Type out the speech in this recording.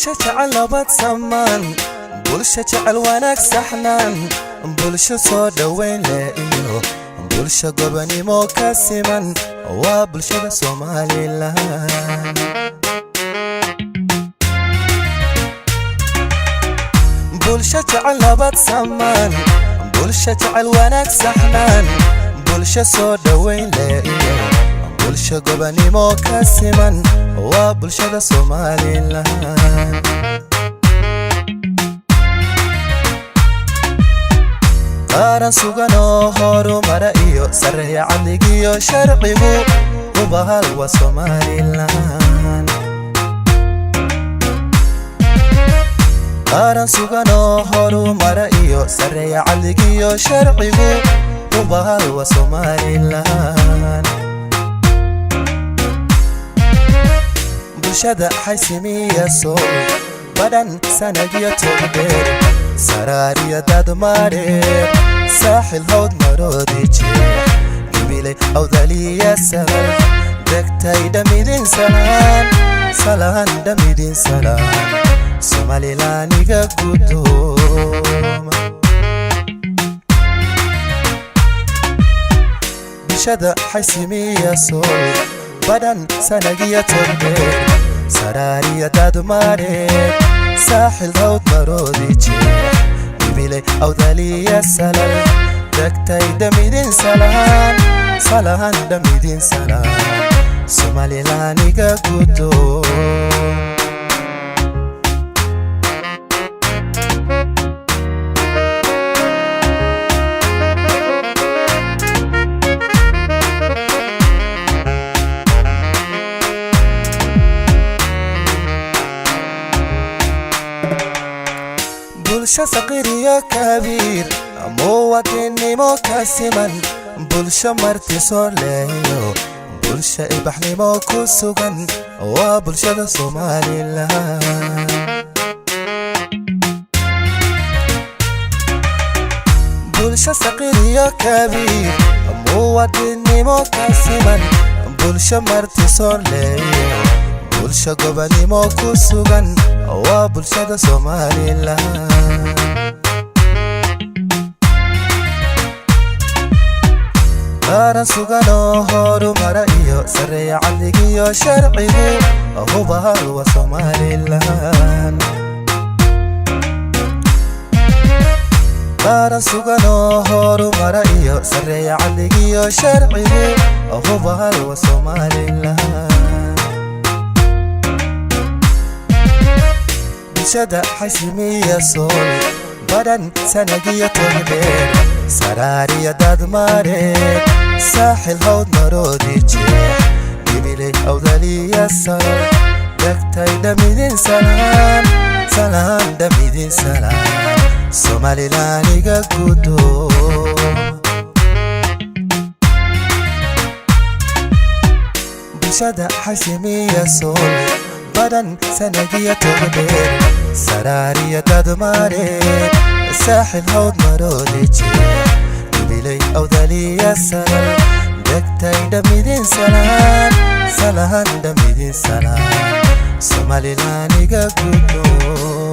bulsho jecel nabad samaan bulsho jecel wanaag saxnaan bulsho soo dhaweyn leh iyo bulsho gobonimo ka siman waa bulshada Soomaaliland bulsho jecel nabad samaan bulsho jecel wanaag saxnaan bulsho soo dhaweyn leh iyo bulsho gobonimo ka siman waa bulshada Soomaaliland qaran sugan oo horumara iyo sareeya cadligiyo sharcigu u bahal waa Soomaaliland qaran sugan oo horumara iyo sareeya cadligiyo sharcigu u bahal waa Soomaaliland bulshada xaysimiya soo badan sanadyo togdheer saraariya dadmareer saaxil hawd maroodi jeex gibiley awdaliya sahal degtay dhamidin salaan dhamidin salaan Somaliland iga guddooma bulshada xaysimiya soo badan sanadyo togdheer saraariya dadmareer saaxil hawd maroodi jeex gibiley awdaliya sahal degtay dhamidin salaan dhamidin salaan Somaliland iga guddooma bulsho saqiir iyo kabiir muwaadinimo ka siman bulsho marti soo leeyo bulsho ilbaxnimo ku sugan waa bulshada Soomaaliland bulsho saqiir iyo kabiir muwaadinimo ka siman bulsho marti soo leeyo bulsho gobonimo ku sugan waa bulshada Soomaaliland qaran sugan oo horumara iyo sareeya cadligiyo sharcigu u bahal waa Soomaaliland qaran sugan oo horumara iyo sareeya cadligiyo sharcigu u bahal waa Soomaaliland bulshada xaysimiya soo badan sanadyo togdheer saraariya dadmareer saaxil hawd maroodi jeex gibiley awdaliya sahal degtay dhamidin salaan dhamidin salaan Somaliland iga guddooma bulshada xaysimiya soo badan sanadyo togdheer saraariya dadmareer saaxil hawd maroodi jeex gibiley awdaliya sahal degtay dhamidin salaan dhamidin salaan Somaliland iga guddooma